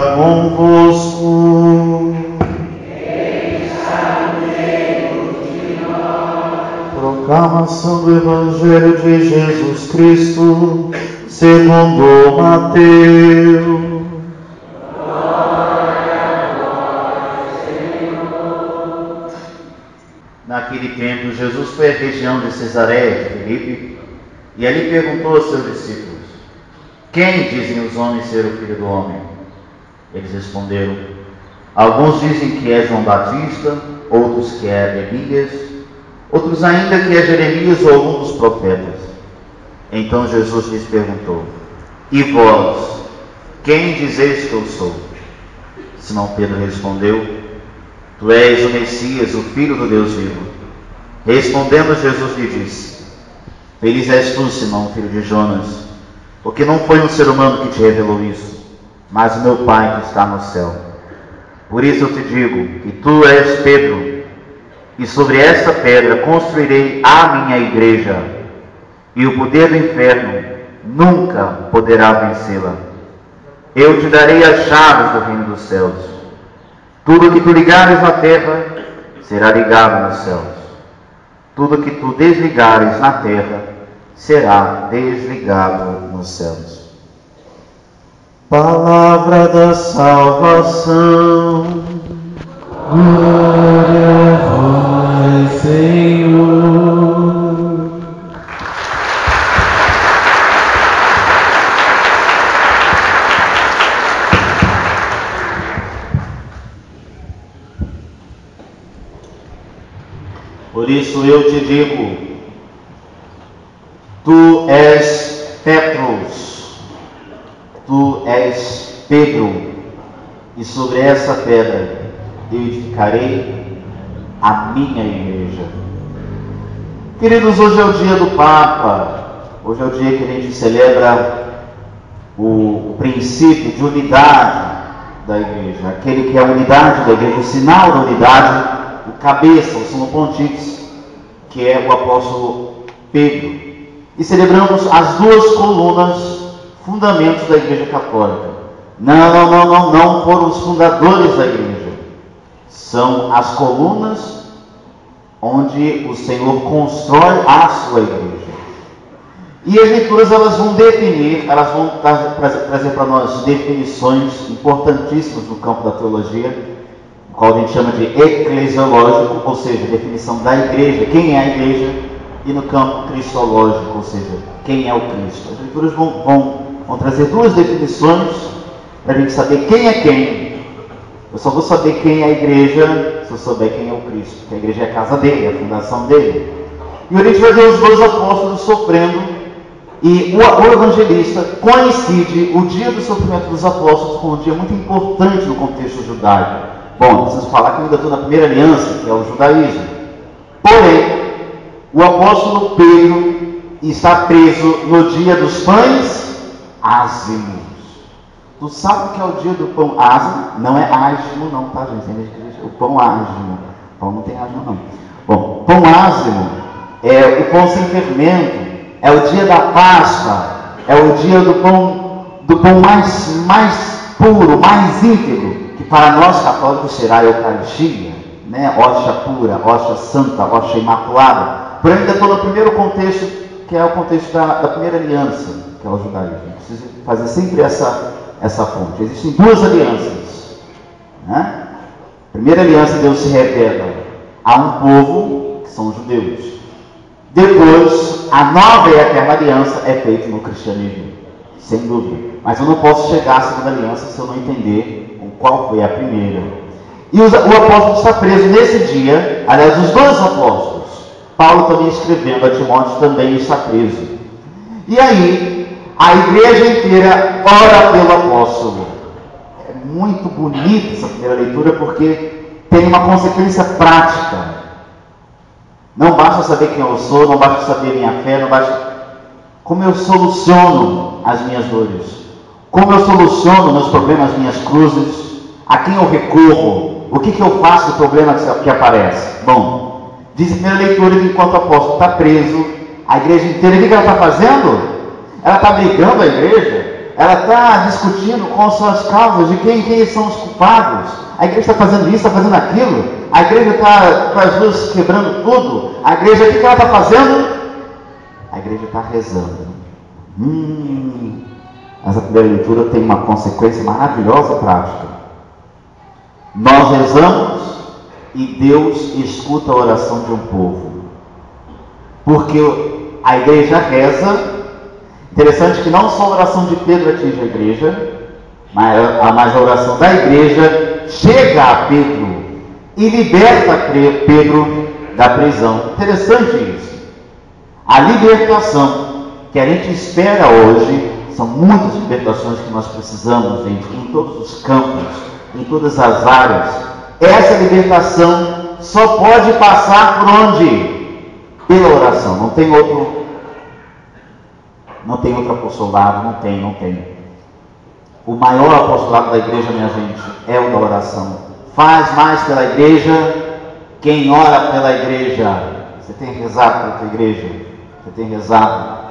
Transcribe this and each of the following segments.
esteja convosco. Proclamação do Evangelho de Jesus Cristo segundo Mateus. Naquele tempo, Jesus foi à região de Cesareia de Filipe e ali perguntou aos seus discípulos: quem dizem os homens ser o Filho do Homem? Eles responderam: alguns dizem que é João Batista, outros que é Elias, outros ainda que é Jeremias ou algum dos profetas. Então Jesus lhes perguntou: e vós, quem dizeis que eu sou? Simão Pedro respondeu: tu és o Messias, o Filho do Deus vivo. Respondendo, Jesus lhe disse: feliz és tu, Simão, filho de Jonas, porque não foi um ser humano que te revelou isso, mas o meu Pai que está no céu. Por isso eu te digo que tu és Pedro, e sobre esta pedra construirei a minha igreja, e o poder do inferno nunca poderá vencê-la. Eu te darei as chaves do reino dos céus. Tudo que tu ligares na terra será ligado nos céus. Tudo que tu desligares na terra será desligado nos céus. Palavra da salvação. Glória a vós, Senhor. Por isso eu te digo: tu és Petros, tu és Pedro, e sobre essa pedra eu edificarei a minha igreja. Queridos, hoje é o dia do Papa, hoje é o dia que a gente celebra o princípio de unidade da igreja, aquele que é a unidade da igreja, o sinal da unidade, o cabeça, o sumo pontífice, que é o apóstolo Pedro. E celebramos as duas colunas, fundamentos da Igreja Católica. Não foram os fundadores da igreja. São as colunas onde o Senhor constrói a sua igreja. E as leituras elas vão definir, elas vão trazer para nós definições importantíssimas no campo da teologia, o qual a gente chama de eclesiológico, ou seja, definição da igreja, quem é a igreja, e no campo cristológico, ou seja, quem é o Cristo. As leituras vão trazer duas definições para a gente saber quem é quem. Eu só vou saber quem é a igreja se eu souber quem é o Cristo, porque a igreja é a casa dele, é a fundação dele. E a gente vai ver os dois apóstolos sofrendo, e o evangelista coincide o dia do sofrimento dos apóstolos com um dia muito importante no contexto judaico. Bom, preciso falar que eu ainda estou na primeira aliança, que é o judaísmo. Porém, o apóstolo Pedro está preso no dia dos pães ázimos. Tu sabe o que é o dia do pão ázimo? Não é ázimo não, tá gente? O pão ázimo. Pão não tem ázimo não. Bom, pão ázimo é o pão sem fermento, é o dia da Páscoa, é o dia do pão mais puro, mais íntegro, que para nós católicos será a Eucaristia, né? Hóstia pura, hóstia santa, hóstia imaculada. Porém, ainda estou no primeiro contexto, que é o contexto da primeira aliança, que é o judaísmo. Preciso fazer sempre essa fonte. Existem duas alianças, né? A primeira aliança, Deus se revela a um povo, que são os judeus. Depois, a nova e eterna aliança é feita no cristianismo, sem dúvida. Mas eu não posso chegar à segunda aliança se eu não entender qual foi a primeira. E o apóstolo está preso nesse dia, aliás, os dois apóstolos. Paulo também escrevendo a Timóteo também está preso. E aí, a igreja inteira ora pelo apóstolo. É muito bonita essa primeira leitura porque tem uma consequência prática. Não basta saber quem eu sou, não basta saber minha fé, não basta como eu soluciono as minhas dores, como eu soluciono meus problemas, minhas cruzes, a quem eu recorro, o que eu faço do problema que aparece. Bom, diz a primeira leitura que enquanto o apóstolo está preso, a igreja inteira, o que ela está fazendo? Ela está brigando a igreja, ela está discutindo com suas causas, de quem são os culpados. A igreja está fazendo isso, está fazendo aquilo. A igreja está com as luzes quebrando tudo. A igreja, o que ela está fazendo? A igreja está rezando. Essa primeira leitura tem uma consequência maravilhosa prática. Nós rezamos e Deus escuta a oração de um povo. Porque a igreja reza. Interessante que não só a oração de Pedro atinge a igreja, mas a oração da igreja chega a Pedro e liberta Pedro da prisão. Interessante isso. A libertação que a gente espera hoje, são muitas libertações que nós precisamos, gente, em todos os campos, em todas as áreas. Essa libertação só pode passar por onde? Pela oração. Não tem outro apostolado, não tem. O maior apostolado da igreja, minha gente, é o da oração. Faz mais pela igreja quem ora pela igreja. Você tem rezado pela tua igreja? Você tem rezado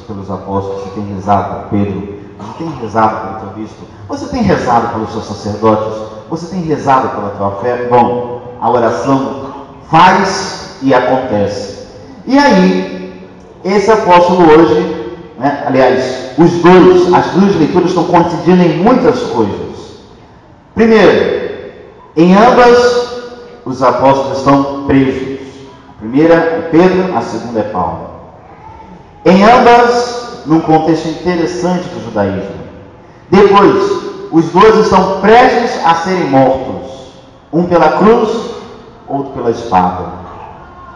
pelos apóstolos? Você tem rezado por Pedro? Você tem rezado pelo teu bispo? Você tem rezado pelos seus sacerdotes? Você tem rezado pela tua fé? Bom, a oração faz e acontece. E aí, esse apóstolo hoje, aliás, as duas leituras estão coincidindo em muitas coisas. Primeiro, em ambas os apóstolos estão presos. A primeira é Pedro, a segunda é Paulo. Em ambas, num contexto interessante do judaísmo. Depois, os dois estão prestes a serem mortos. Um pela cruz, outro pela espada.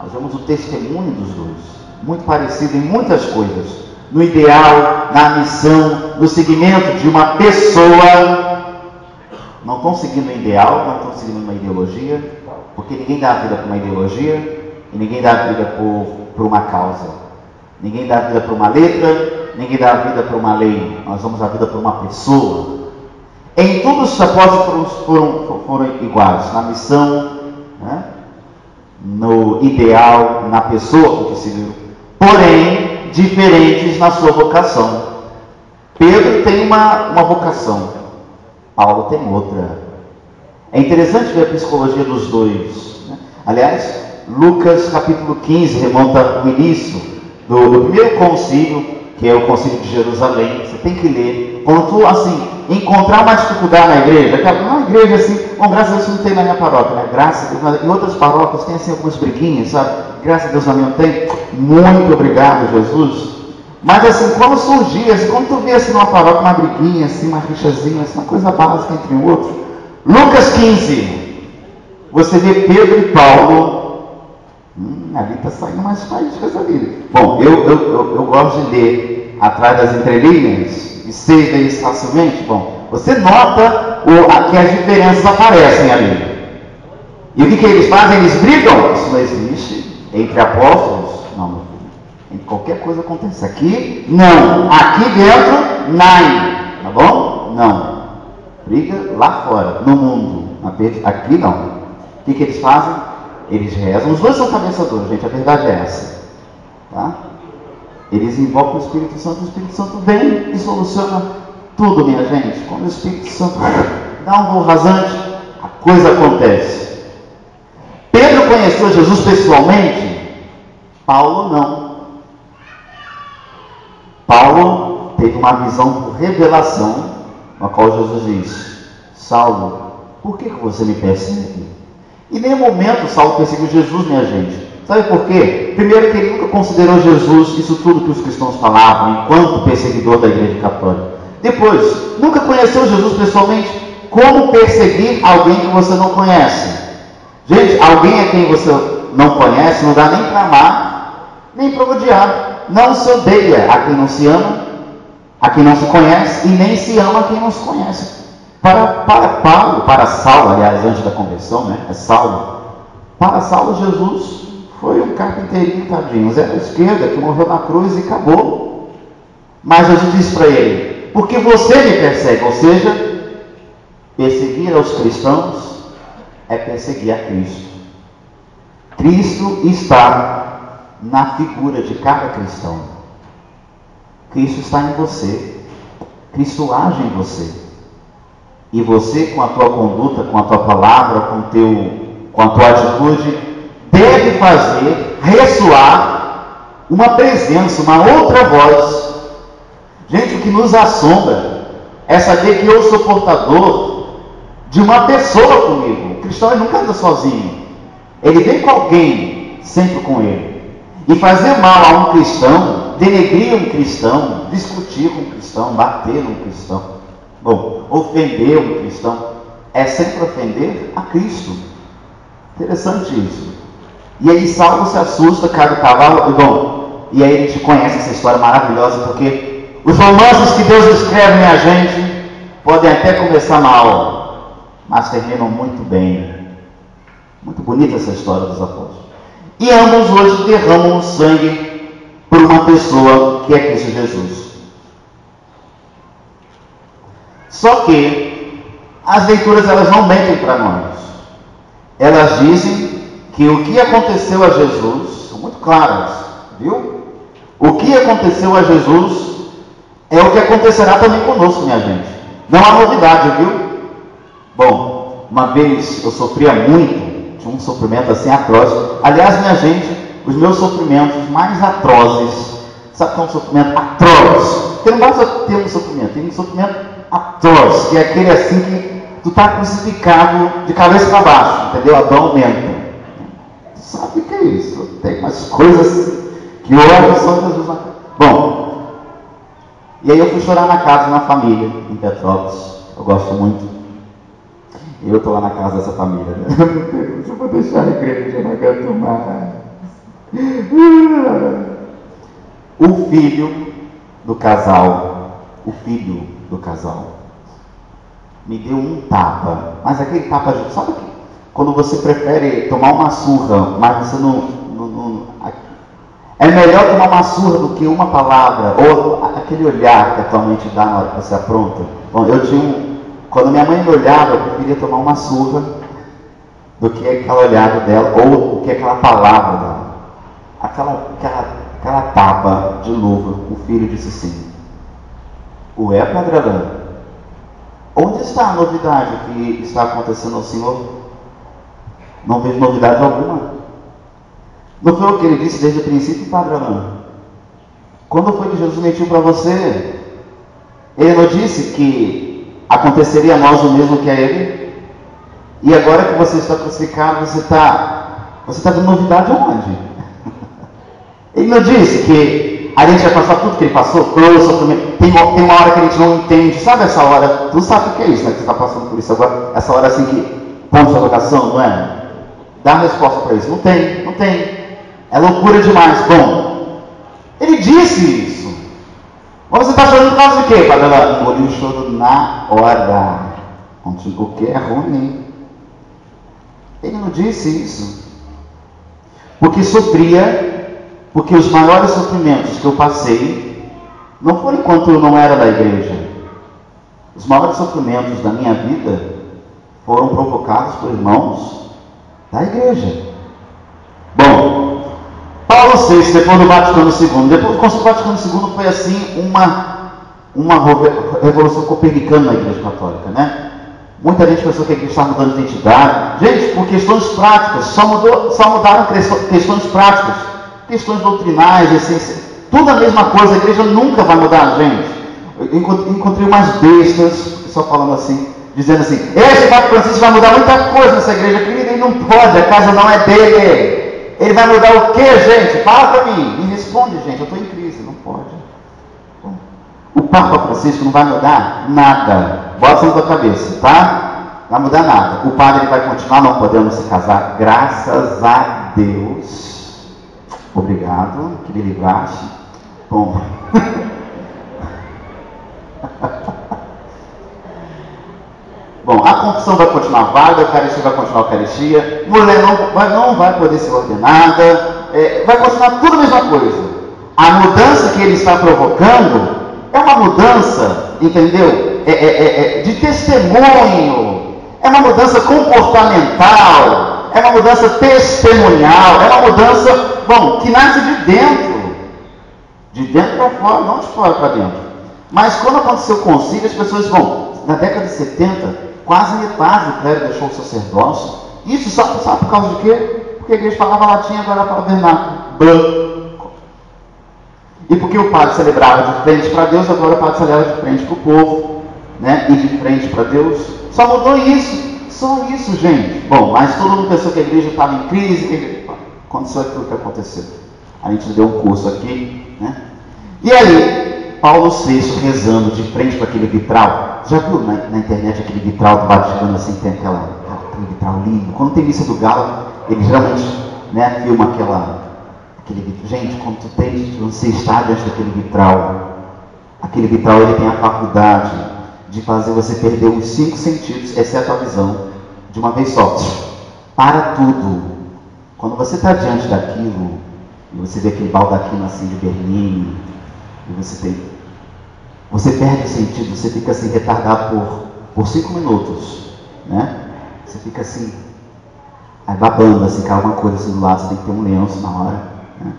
Nós vemos o testemunho dos dois, muito parecido em muitas coisas. No ideal, na missão, no seguimento de uma pessoa. Não estão seguindo um ideal, não estão seguindo uma ideologia, porque ninguém dá a vida por uma ideologia e ninguém dá a vida por uma causa. Ninguém dá a vida por uma letra, ninguém dá a vida por uma lei. Nós damos a vida por uma pessoa. Em tudo os apóstolos foram iguais, na missão, no ideal, na pessoa que seguiu. Porém, diferentes na sua vocação. Pedro tem uma vocação, Paulo tem outra. É interessante ver a psicologia dos dois. Aliás, Lucas capítulo 15 remonta o início do primeiro concílio, que é o concílio de Jerusalém. Você tem que ler. Quando tu, encontrar uma dificuldade na igreja, uma igreja assim, bom, graças a Deus não tem na minha paróquia, né? Graças a Deus, em outras paróquias tem algumas briguinhas, sabe? Graças a Deus na minha não tem. Muito obrigado, Jesus. Mas quando surgir, quando tu vê numa paróquia uma briguinha, uma rixazinha, uma coisa básica entre um outro. Lucas 15, você vê Pedro e Paulo. Ali está saindo mais faíscas ali. Bom, eu gosto de ler atrás das entrelinhas e sei ver isso facilmente. Bom, você nota que as diferenças aparecem ali. E o que eles fazem? Eles brigam. Isso não existe entre apóstolos. Não, meu filho. Entre qualquer coisa acontece. Aqui, não. Aqui dentro, não. Tá bom? Não. Briga lá fora, no mundo. Aqui não. O que eles fazem? Eles rezam. Os dois são cabeçadores, gente. A verdade é essa. Tá? Eles invocam o Espírito Santo vem e soluciona tudo, minha gente. Quando o Espírito Santo dá um voo rasante, a coisa acontece. Pedro conheceu Jesus pessoalmente? Paulo não. Paulo teve uma visão por revelação, na qual Jesus diz: Saulo, por que você me persegue? E em nenhum momento Saulo perseguiu Jesus, minha gente. Sabe por quê? Primeiro que ele nunca considerou Jesus, isso tudo que os cristãos falavam, enquanto perseguidor da Igreja Católica. Depois, nunca conheceu Jesus pessoalmente. Como perseguir alguém que você não conhece? Gente, alguém a quem você não conhece, não dá nem para amar, nem para odiar. Não se odeia a quem não se ama, a quem não se conhece, e nem se ama a quem não se conhece. Para Saulo, aliás, antes da conversão, né? É Saulo. Para Saulo, Jesus foi um carpinteirinho, tadinho, Zé da esquerda, que morreu na cruz e acabou. Mas Jesus disse para ele: porque você me persegue, ou seja, perseguir aos cristãos é perseguir a Cristo. Cristo está na figura de cada cristão. Cristo está em você. Cristo age em você. E você, com a tua conduta, com a tua palavra, com a tua atitude, deve fazer ressoar uma presença, uma outra voz. Gente, o que nos assombra é saber que eu sou portador de uma pessoa comigo. O cristão ele nunca anda sozinho. Ele vem com alguém, sempre com ele. E fazer mal a um cristão, denegrir um cristão, discutir com um cristão, bater num cristão, ofender um cristão, é sempre ofender a Cristo. Interessante isso. E aí Saulo se assusta, cai do cavalo, e aí a gente conhece essa história maravilhosa, porque os romances que Deus escreve a gente podem até começar mal, mas terminam muito bem. Muito bonita essa história dos apóstolos. E ambos hoje derramam o sangue por uma pessoa que é Cristo Jesus. Só que as leituras elas não mentem para nós. Elas dizem que o que aconteceu a Jesus, são muito claras, viu? O que aconteceu a Jesus é o que acontecerá também conosco, minha gente. Não há novidade, viu? Bom, uma vez eu sofria muito, tinha um sofrimento assim atroz. Aliás, minha gente, os meus sofrimentos mais atrozes, sabe o que é um sofrimento atroz? Porque não basta ter um sofrimento, tem um sofrimento atroz, que é aquele assim que tu está crucificado de cabeça para baixo, entendeu? A dor aumenta. Sabe o que é isso? Tem umas coisas que olham só Jesus na cara. Bom, e aí eu fui chorar na casa de uma família em Petrópolis. Eu gosto muito. E eu estou lá na casa dessa família. Meu Deus, eu vou deixar a igreja, eu não aguento mais. O filho do casal, me deu um tapa, mas aquele tapa, sabe que quando você prefere tomar uma surra, mas você não é melhor tomar uma surra do que uma palavra, ou aquele olhar que a tua mente dá na hora que você apronta. Bom, quando minha mãe me olhava, eu preferia tomar uma surra do que aquela olhada dela, ou do que aquela palavra dela. Aquela tapa de luva. O filho disse assim: ué, Padre Alain, onde está a novidade que está acontecendo ao Senhor? Não vejo novidade alguma. Não foi o que ele disse desde o princípio, Padre Alain? Quando foi que Jesus mentiu para você? Ele não disse que aconteceria a nós o mesmo que a ele? E agora que você está crucificado, você está vendo novidade aonde? Ele não disse que a gente vai passar tudo que ele passou, tem uma hora que a gente não entende. Sabe essa hora? Tu sabe o que é isso, né? Que você está passando por isso agora. Essa hora assim que ponto de vocação, não é? Dá uma resposta para isso. Não tem. É loucura demais. Bom, ele disse isso. Mas você está chorando por causa de quê, Padre Alain? Engoliu o choro na hora. O que é ruim. Ele não disse isso. Porque os maiores sofrimentos que eu passei não foram enquanto eu não era da igreja. Os maiores sofrimentos da minha vida foram provocados por irmãos da igreja. Bom, Paulo VI, depois do Vaticano II, depois do Concílio Vaticano II foi assim uma revolução copernicana na igreja católica, né? Muita gente pensou que a igreja estava mudando de identidade. Gente, por questões práticas, só mudaram questões práticas, questões doutrinais, essência, tudo a mesma coisa. A igreja nunca vai mudar, gente. Eu encontrei umas bestas, só falando assim, dizendo assim: esse Papa Francisco vai mudar muita coisa nessa igreja. Querida, ele não pode, a casa não é dele. Ele vai mudar o que, gente? Fala para mim, me responde, gente. Eu estou em crise, não pode. O Papa Francisco não vai mudar nada. Bota isso na tua cabeça, tá? Não vai mudar nada. O padre vai continuar não podendo se casar, graças a Deus. Obrigado, que me livraste. Bom. Bom, a confissão vai continuar válida, a Eucaristia vai continuar a Eucaristia, mulher não vai poder ser ordenada, vai continuar tudo a mesma coisa. A mudança que ele está provocando é uma mudança, entendeu? De testemunho, é uma mudança comportamental, é uma mudança testemunhal, é uma mudança, que nasce de dentro para fora, não de fora para dentro. Mas quando aconteceu o concílio, as pessoas vão, na década de 70, quase metade do clero deixou o sacerdócio. Isso sabe por causa de quê? Porque a igreja falava latim, agora fala vernáculo. E porque o padre celebrava de frente para Deus, agora o padre celebrava de frente para o povo, né? E de frente para Deus. Só mudou isso. Só isso, gente. Bom, mas todo mundo pensou que a igreja estava em crise. Aconteceu aquilo que aconteceu. A gente deu um curso aqui, né? E aí, Paulo VI rezando de frente para aquele vitral. Já viu na internet aquele vitral do Vaticano, assim, tem aquele vitral lindo? Quando tem missa do Galo, ele geralmente, né, filma aquele vitral. Gente, quando você está diante daquele vitral ele tem a faculdade de fazer você perder os 5 sentidos, exceto a visão, de uma vez só. Para tudo. Quando você está diante daquilo, e você vê aquele baldaquino assim de Bernini, e você perde o sentido, você fica assim retardado por 5 minutos, né? Você fica assim, aí babando, assim, cai alguma coisa assim do lado, você tem que ter um lenço na hora, né?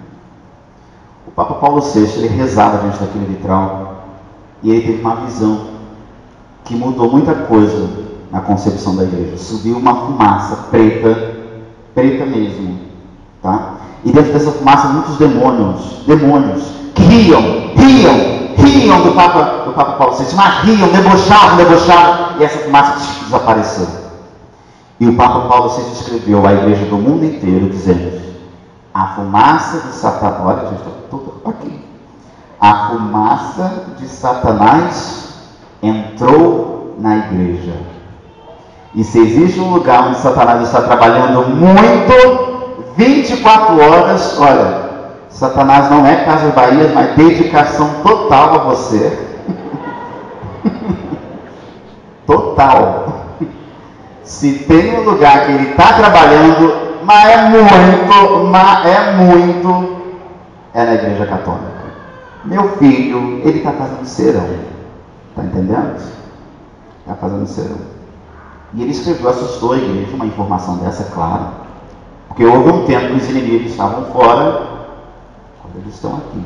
O Papa Paulo VI, ele rezava diante daquele vitral, e ele teve uma visão que mudou muita coisa na concepção da igreja. Subiu uma fumaça preta mesmo, tá? E dentro dessa fumaça muitos demônios que riam do Papa Paulo VI, mas riam, debochavam, e essa fumaça desapareceu. E o Papa Paulo VI escreveu à igreja do mundo inteiro, dizendo: a fumaça de Satanás, olha, gente, está tudo aqui. A fumaça de Satanás entrou na igreja. E se existe um lugar onde Satanás está trabalhando muito, 24 horas, olha, Satanás não é Casas Bahia, mas dedicação total a você. Total. Se tem um lugar que ele está trabalhando, mas é muito, é na igreja católica. Meu filho, ele está fazendo serão. Está entendendo? Está fazendo serão. E ele escreveu, assustou a igreja, uma informação dessa, claro. Porque houve um tempo que os inimigos estavam fora, quando eles estão aqui.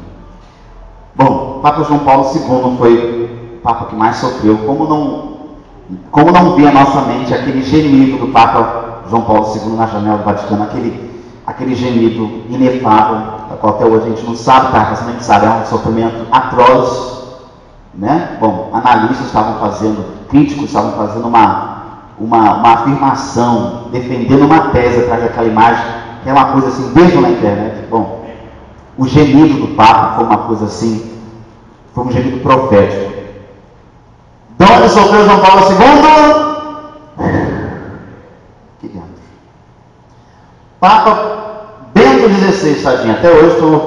Bom, o Papa João Paulo II foi o Papa que mais sofreu. Como não via a nossa mente aquele gemido do Papa João Paulo II na janela do Vaticano, aquele gemido inefável, da qual até hoje a gente não sabe, tá? Mas a gente sabe, é um sofrimento atroz, né? Bom, analistas estavam fazendo, críticos estavam fazendo uma afirmação, defendendo uma tese atrás daquela imagem, que é uma coisa assim, vejam na internet. Bom, o gemido do Papa foi uma coisa assim, foi um gemido profético. De onde sofreu João Paulo II? Aqui dentro. Papa Bento XVI, tadinho, até hoje estou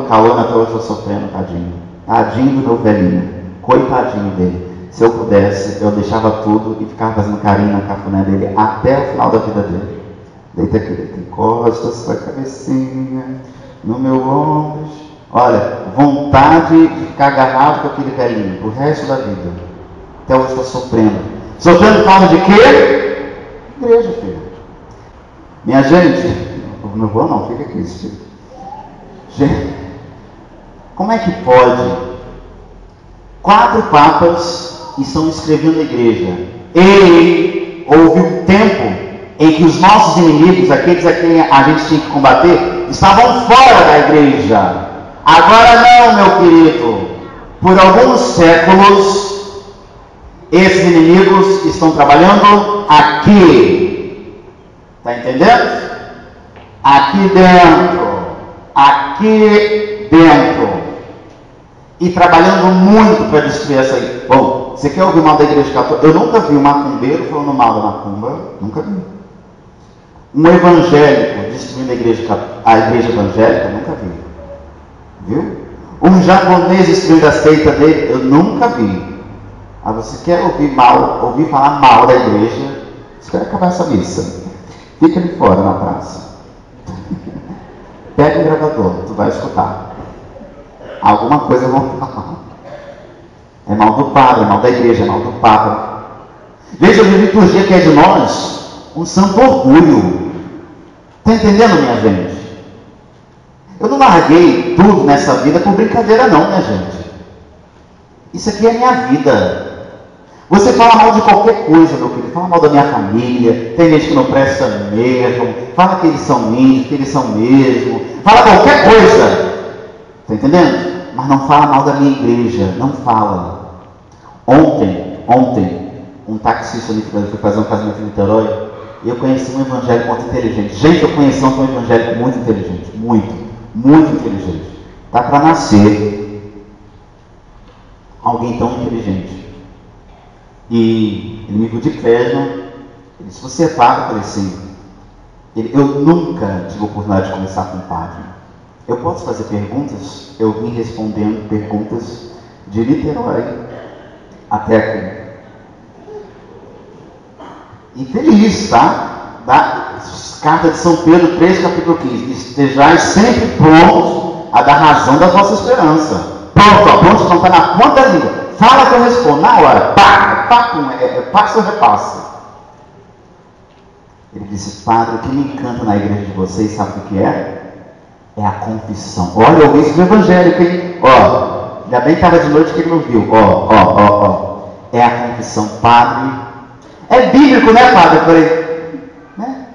calando, até hoje estou sofrendo, tadinho. Tadinho do meu velhinho, coitadinho dele. Se eu pudesse, eu deixava tudo e ficava fazendo carinho na cafuné dele até o final da vida dele. Deita aqui, encosta sua cabecinha no meu ombro. Olha, vontade de ficar agarrado com aquele velhinho pro resto da vida. Até hoje está sofrendo. Sofrendo por causa de quê? Igreja, filho. Minha gente, não vou não, fica aqui, filho. Gente, como é que pode 4 papas estão escrevendo a igreja? Houve um tempo em que os nossos inimigos, aqueles a quem a gente tinha que combater, estavam fora da igreja. Agora não, meu querido. Por alguns séculos, esses inimigos estão trabalhando aqui. Está entendendo? Aqui dentro. E trabalhando muito para destruir essa aí. Bom, você quer ouvir mal da igreja católica? Eu nunca vi um macumbeiro falando mal da macumba. Nunca vi. Um evangélico destruindo a igreja evangélica? Nunca vi. Viu? Um japonês destruindo a seita dele? Eu nunca vi. Ah, você quer ouvir falar mal da igreja? Você quer acabar essa missa? Fica ali fora na praça. Pega o gravador, tu vai escutar. Alguma coisa vão falar. É mal do padre, é mal da igreja, é mal do papa. Veja a liturgia que é de nós um santo orgulho. Está entendendo, minha gente? Eu não larguei tudo nessa vida por brincadeira não, minha gente. Isso aqui é a minha vida. Você fala mal de qualquer coisa, meu querido. Fala mal da minha família. Tem gente que não presta mesmo. Fala que eles são índios, que eles são mesmo. Fala qualquer coisa. Está entendendo? Mas não fala mal da minha igreja. Não fala. Ontem, um taxista me foi fazer um casamento em Niterói. E eu conheci um evangélico muito inteligente. Gente, eu conheci um evangélico muito inteligente. Muito inteligente. Tá para nascer alguém tão inteligente. E ele me viu de perto. Ele disse: você é padre? Eu falei: sim. Eu nunca tive a oportunidade de conversar com um padre. Eu posso fazer perguntas? Eu vim respondendo perguntas de Niterói até aqui. E feliz, tá? Da carta de São Pedro 3, capítulo 15. Estejais sempre prontos a dar razão da vossa esperança. Pronto não está na ponta da língua. Fala que eu respondo. Na hora. Passa ou repassa. Ele disse: padre, o que me encanta na igreja de vocês, sabe o que é? É a confissão. Olha, eu vi isso no evangélico, hein? Ó, ainda bem que estava de noite que ele não viu. Ó. É a confissão, padre. É bíblico, né, padre? Eu falei, né?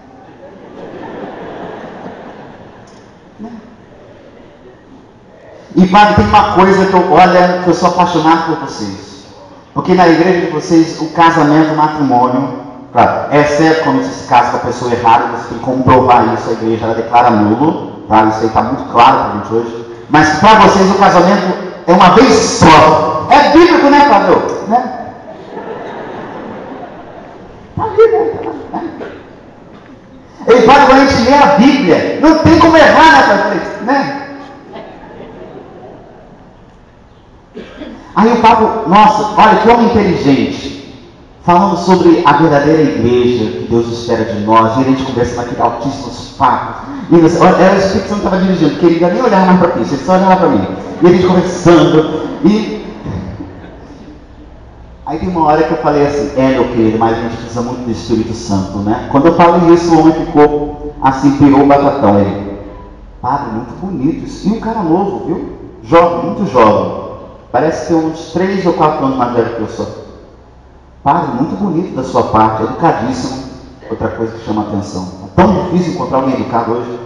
E padre, tem uma coisa que eu sou apaixonado por vocês. Porque na igreja de vocês, o casamento, o matrimônio, claro, exceto quando você se casa com a pessoa errada, você tem que comprovar isso, a igreja ela declara nulo, tá? Isso aí está muito claro para a gente hoje. Mas para vocês o casamento é uma vez só. É bíblico, né, padre? Né? Ele fala, quando a gente lê a Bíblia, não tem como errar, né? Aí o Papa, nossa, olha que homem inteligente, falando sobre a verdadeira igreja que Deus espera de nós, e a gente conversa naquele altíssimos papos. E você, olha, o Espírito Santo estava dirigindo, porque ele ainda nem olhava mais para mim, ele só olhava para mim. E a gente conversando, e aí tem uma hora que eu falei assim: meu querido, mas a gente precisa muito do Espírito Santo, né? Quando eu falei isso, o homem ficou assim, pirou o batatão. Ele: padre, muito bonito isso. E um cara novo, viu? Jovem, muito jovem. Parece ter uns 3 ou 4 anos mais velho que eu sou. Padre, muito bonito da sua parte, educadíssimo. Outra coisa que chama a atenção. É tão difícil encontrar alguém educado hoje.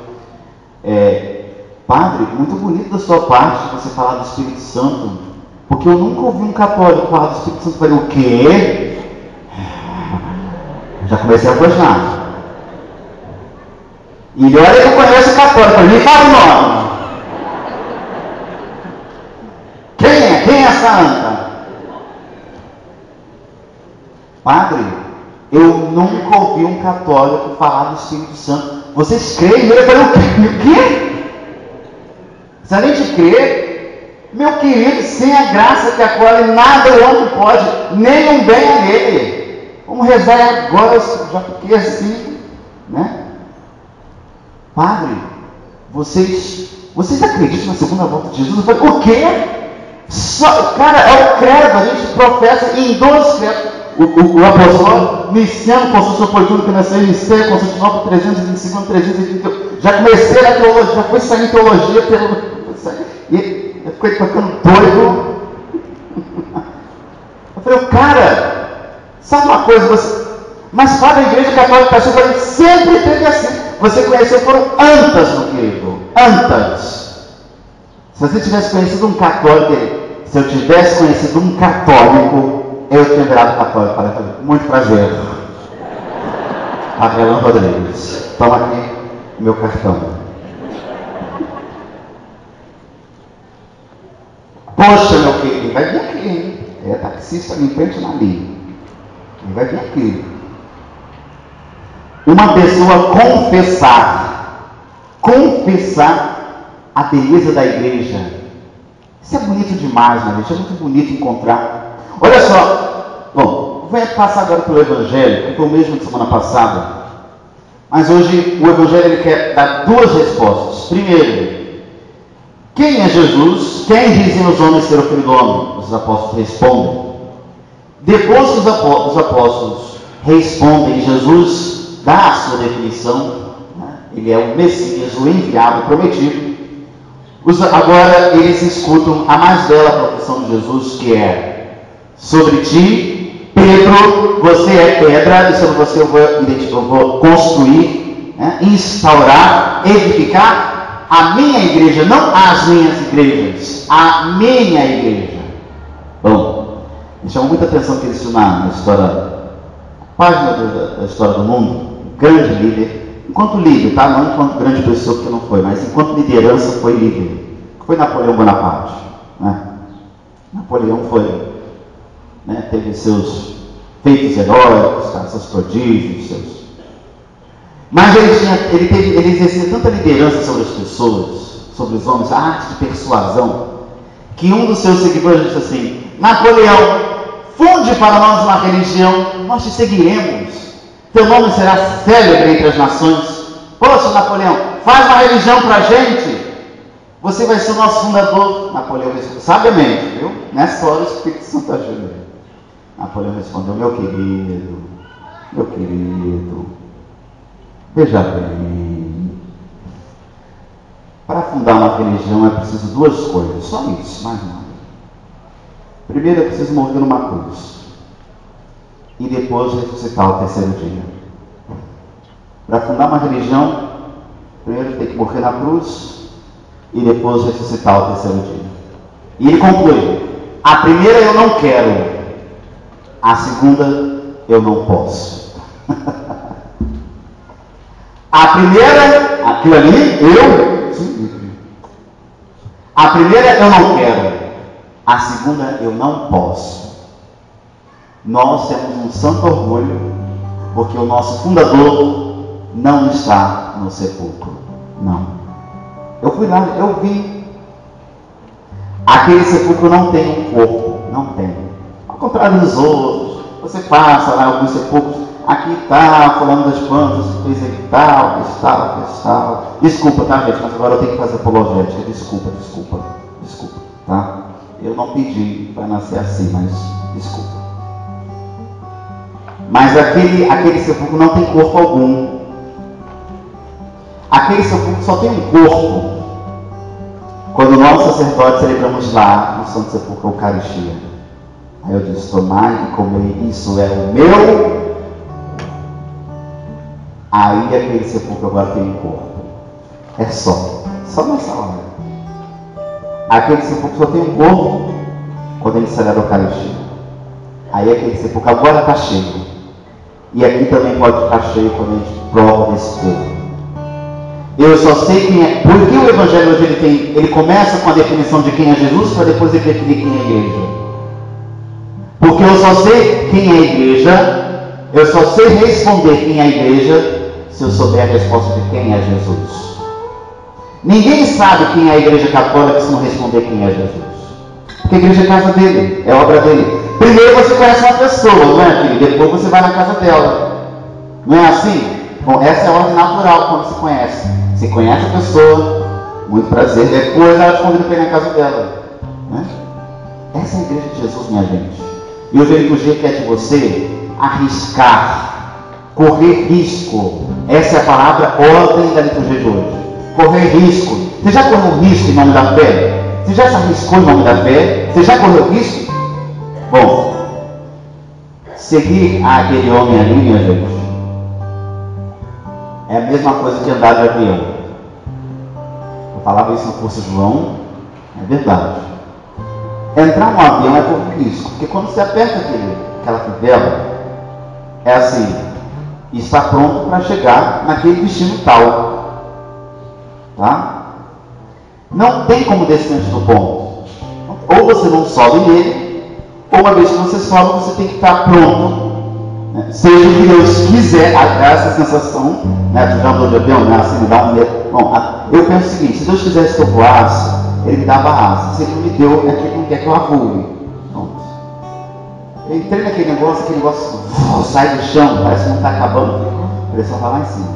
Padre, muito bonito da sua parte você falar do Espírito Santo. Porque eu nunca ouvi um católico falar do Espírito Santo. Eu falei: o quê? Já comecei a questionar. E olha que eu conheço o católico. Me fala o nome. Quem é essa anta? Padre, eu nunca ouvi um católico falar do Espírito Santo. Vocês creem? Eu falei: o quê? Se a gente crê, meu querido, sem a graça que acolhe, nada o homem pode, nem um bem alheio. Vamos rezar agora, já fiquei assim, né? Padre, vocês acreditam na segunda volta de Jesus? Eu falei: o quê? Cara, é o credo, a gente professa em 12 credos. O apóstolo Niciano, Constituição Política, nasceu em Nicéia, Constituição 325, 328. Já comecei a teologia, já fui sair em teologia e eu fiquei ficando doido. Eu falei: cara, sabe uma coisa? Mas fala, a igreja católica sempre teve assim. Você conheceu, foram antas, meu querido. Antas. Se você tivesse conhecido um católico, se eu tivesse conhecido um católico, eu tinha virado católico. Falei: muito prazer. Adriano Rodrigues. Toma aqui o meu cartão. Poxa, meu querido, ele vai vir aqui, hein? É taxista, me prende na linha. Ele vai vir aqui. Uma pessoa confessar a beleza da igreja. Isso é bonito demais, né, gente? É muito bonito encontrar. Olha só, bom, vou passar agora pelo Evangelho, que foi o mesmo de semana passada. Mas hoje o Evangelho ele quer dar 2 respostas. Primeiro, quem é Jesus? Quem dizem os homens ser o Filho do Homem? Os apóstolos respondem. Depois que os apóstolos respondem, Jesus dá a sua definição, né? Ele é o Messias, o enviado, o prometido. Agora eles escutam a mais bela profissão de Jesus, que é: sobre ti, Pedro, você é pedra, e sobre você eu vou construir, instaurar, edificar a minha igreja, não as minhas igrejas, a minha igreja. Bom, me chamou muita atenção que isso na história, página da história do mundo, um grande líder, enquanto líder, tá? Não enquanto grande pessoa, que não foi, mas enquanto liderança foi líder, foi Napoleão Bonaparte, né? Napoleão foi, teve seus feitos heróicos, seus prodígios, mas ele exercia tanta liderança sobre as pessoas, sobre os homens, a arte de persuasão, que um dos seus seguidores disse assim: Napoleão, funde para nós uma religião, nós te seguiremos, teu nome será célebre entre as nações. Poxa, Napoleão, faz uma religião para a gente, você vai ser o nosso fundador. Napoleão respondeu, sabiamente, viu? Nessa hora o Espírito Santo ajuda. Napoleão respondeu: meu querido, veja bem, para fundar uma religião é preciso duas coisas, só isso, mais nada. Primeiro é preciso morrer numa cruz, e depois ressuscitar ao terceiro dia. Para fundar uma religião, primeiro tem que morrer na cruz, e depois ressuscitar ao terceiro dia. E ele conclui: a primeira eu não quero, a segunda eu não posso. A primeira, aquilo ali, a primeira eu não quero, a segunda eu não posso. Nós temos um santo orgulho, porque o nosso fundador não está no sepulcro. Não. Eu fui lá, eu vi. Aquele sepulcro não tem um corpo, não tem. Ao contrário dos outros, você passa lá alguns sepulcros, aqui está, fulano das plantas, fez ele tal. Desculpa, tá, gente, mas agora eu tenho que fazer apologética. Desculpa, tá? Eu não pedi para nascer assim, mas desculpa. Mas aquele sepulcro não tem corpo algum. Aquele sepulcro só tem um corpo quando nós sacerdotes celebramos lá no Santo Sepulcro a Eucaristia. Aí eu disse: tomai e comei, isso é o meu. Aí aquele sepulcro agora tem um corpo. É só nessa hora. Aquele sepulcro só tem um corpo quando ele celebra a Eucaristia. Aí aquele sepulcro agora está cheio. E aqui também pode ficar cheio quando a gente prova desse corpo. Eu só sei quem é. Porque o Evangelho hoje ele começa com a definição de quem é Jesus, para depois ele definir quem é a igreja. Porque eu só sei quem é a igreja, eu só sei responder quem é a igreja, se eu souber a resposta de quem é Jesus. Ninguém sabe quem é a igreja católica se não responder quem é Jesus. Porque a igreja é casa dele, é obra dele. Primeiro você conhece uma pessoa, não é, filho? Depois você vai na casa dela. Não é assim? Bom, essa é a ordem natural quando se conhece. Você conhece a pessoa, muito prazer, depois ela te convida para ir na casa dela. Né? Essa é a igreja de Jesus, minha gente. E hoje ele dia que é de você arriscar, correr risco. Essa é a palavra ordem da liturgia de hoje. Correr risco. Você já correu risco em nome da fé? Você já se arriscou em nome da fé? Você já correu risco? Bom, seguir aquele homem ali, minha gente, é a mesma coisa que andar de avião. Eu falava isso no curso João, é verdade. Entrar no avião é por risco, porque quando você aperta aquela fivela, é assim, está pronto para chegar naquele destino tal. Tá? Não tem como descer antes do ponto. Ou você não sobe nele, ou uma vez que você sobe, você tem que estar pronto. Né? Seja o que Deus quiser, essa sensação, né? Tu já andou de avião, né? Assim, me dá um medo. Bom, eu penso o seguinte: se Deus quisesse que eu voasse, Ele me dava asa. Se Ele não me deu, é que Ele não quer que eu voe. Pronto. Eu entrei naquele negócio, sai do chão, parece que não está acabando. A pressão está lá em cima.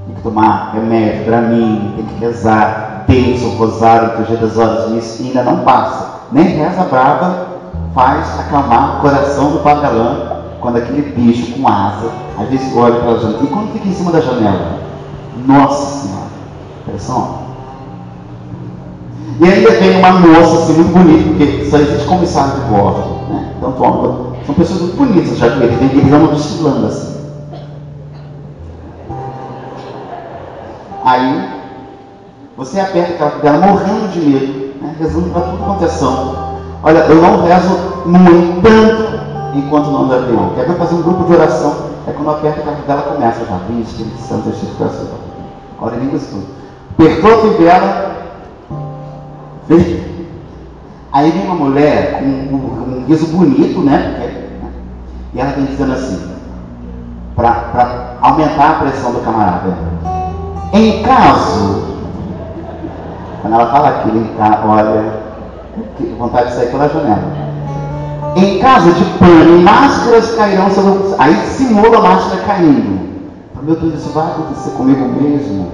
Tem que tomar remédio para mim, tem que rezar, terço, rosário, liturgia das horas, isso ainda não passa. Nem reza brava faz acalmar o coração do Padre Alain quando aquele bicho com asa, às vezes olha pela janela. E quando fica em cima da janela, nossa Senhora, pressão. E ainda vem uma moça assim, muito bonita, porque só existe comissário de bordo, né? Então, são pessoas muito bonitas, já que eles andam desfilando assim. Aí, você aperta aquela dela morrendo de medo, né? Rezando para tudo quanto é santo. Olha, eu não rezo muito, tanto, enquanto não ando de avião. Quero fazer um grupo de oração, é quando eu aperto aquela dela começa já. Vem, Espírito Santo, Espírito Santo. Ora, língua isso tudo. Apertou a fivela. Aí vem uma mulher com um riso bonito, né? E ela vem dizendo assim, para aumentar a pressão do camarada: em caso, quando ela fala aquilo, olha, que vontade de sair pela janela. Em caso de pane, máscaras cairão sobre você. Aí simula a máscara caindo. Meu Deus, isso vai acontecer comigo mesmo?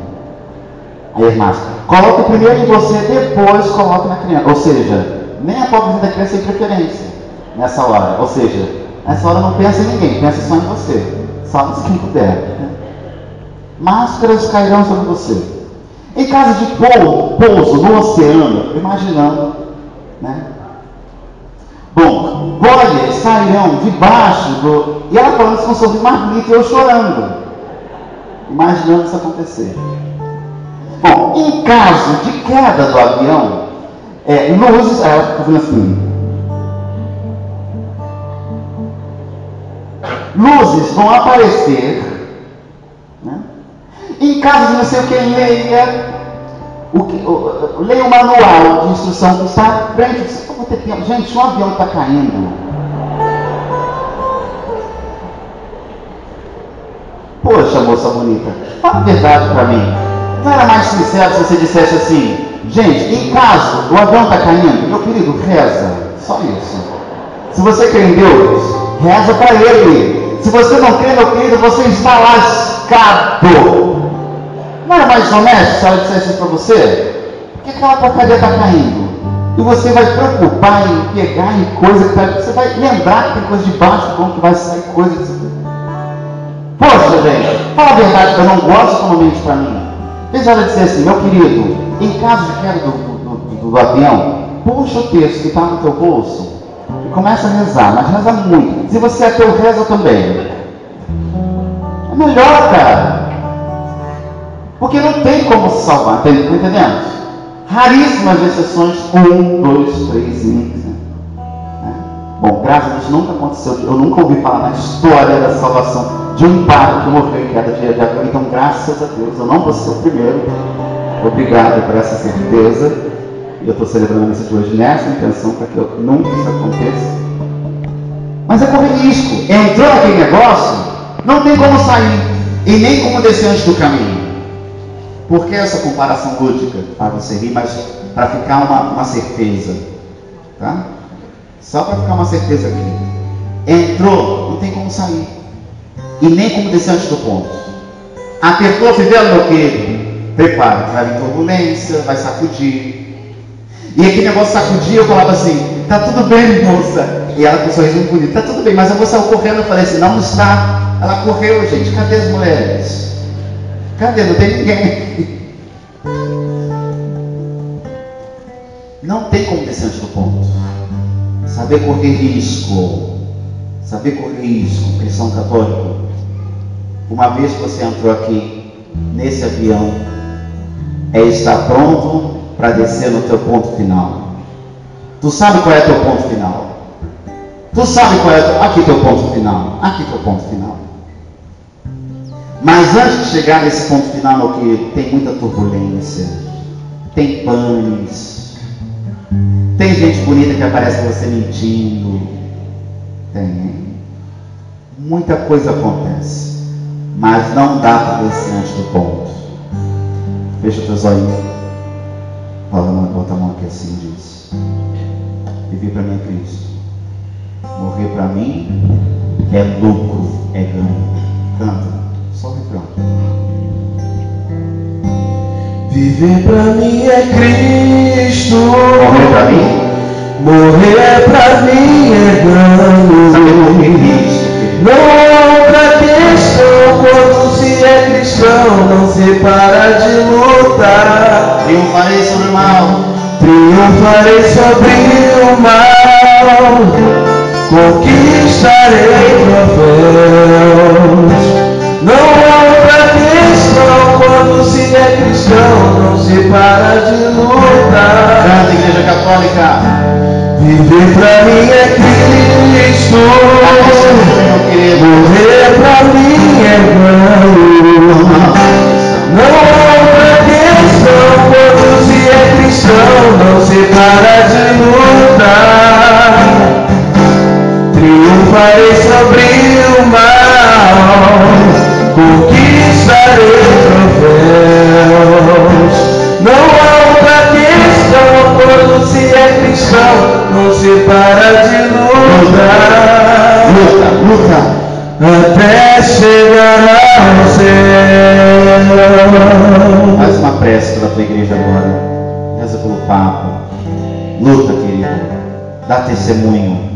Aí as máscaras. Coloque primeiro em você, depois coloque na criança. Ou seja, nem a pobrezinha da criança tem preferência nessa hora. Ou seja, nessa hora não pensa em ninguém, pensa só em você. Salve-se quem puder. Máscaras cairão sobre você. Em caso de pouso no oceano, imaginando, né? Bom, bolhas sairão debaixo do... E ela falando isso com um sorriso mais bonito e eu chorando, imaginando isso acontecer. Bom, em caso de queda do avião, luzes, ela fica falando assim, luzes vão aparecer, né? Em caso de não sei o que, leia o manual de instrução que está à frente. Gente, um avião está caindo. Poxa, moça bonita, fala a verdade para mim. Não era mais sincero se você dissesse assim: gente, em caso o avião está caindo, meu querido, reza. Só isso. Se você crê em Deus, reza para Ele. Se você não crê, meu querido, você está lascado. Não era mais honesto se ela dissesse isso para você? Porque aquela porcaria está caindo. E você vai preocupar em pegar em coisa que está... Você vai lembrar que tem coisa debaixo do ponto que vai sair coisa que você... Poxa, gente, fala a verdade que eu não gosto quando mente para mim. Veja ela dizer assim: meu querido, em caso de queda do avião, puxa o texto que está no teu bolso e começa a rezar, mas reza muito. Se você é teu, reza também. É melhor, cara. Porque não tem como se salvar, está entendendo? Raríssimas exceções, 1, 2, 3, 5. Bom, graças a Deus nunca aconteceu, eu nunca ouvi falar na história da salvação de um padre que morreu em queda de avião. Então, graças a Deus, eu não vou ser o primeiro. Obrigado por essa certeza. E eu estou celebrando a missa de hoje nessa intenção, para que nunca isso aconteça. Mas é correr risco. Entrou naquele negócio, não tem como sair, e nem como descer antes do caminho. Por que essa comparação lúdica? Para você rir, mas para ficar uma certeza. Tá? Só para ficar uma certeza aqui. Entrou, não tem como sair. E nem como descer antes do ponto. Apertou a fivela, meu querido. Prepara, vai vir turbulência, vai sacudir. E aquele negócio sacudir, eu falava assim: tá tudo bem, moça. E ela com um sorriso muito bonito: tá tudo bem. Mas a moça saiu correndo, eu falei assim: não está. Ela correu, gente. Cadê as mulheres? Cadê? Não tem ninguém. Não tem como descer antes do ponto. Saber correr risco. Saber correr risco. Cristão católico. Uma vez que você entrou aqui nesse avião, é estar pronto para descer no teu ponto final. Tu sabe qual é teu ponto final? Tu sabe qual é aqui teu ponto final? Aqui teu ponto final. Mas antes de chegar nesse ponto final, no que tem muita turbulência, tem panes, tem gente bonita que aparece você mentindo, tem muita coisa acontece, mas não dá para descer antes do ponto. Fecha o teu zoinho, bota a mão aqui assim e diz: viver para mim é Cristo, morrer para mim é lucro, é ganho. Canta. Só o refrão. Viver pra mim é Cristo. Morrer pra mim? Morrer pra mim é ganho. Sabe por que Cristo? Não outra questão. Quando se é cristão, não se para de lutar. Triunfarei sobre o mal. triunfarei sobre o mal, conquistarei troféus. Não há outra questão quando se é cristão, não se para de lutar. Canta, Igreja Católica. Viver pra mim é Cristo, morrer pra mim é ganho. Não há outra questão quando se é cristão, não se para de lutar. Triunfarei sobre o mal, conquistarei troféus. Não há outra questão quando se é cristão, não se para de lutar. Luta. Até chegar ao céu. Faz uma prece pela tua igreja agora. Reza pelo Papa. Luta, querido. Dá testemunho.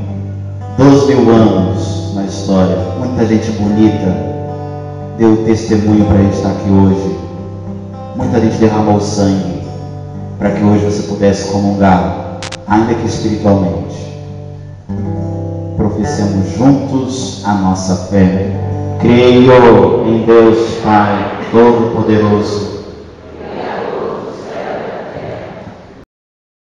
12.000 anos na história. Muita gente bonita deu testemunho para a gente estar aqui hoje. Muita gente derramou sangue para que hoje você pudesse comungar, ainda que espiritualmente. Professemos juntos a nossa fé. Creio em Deus Pai Todo-Poderoso,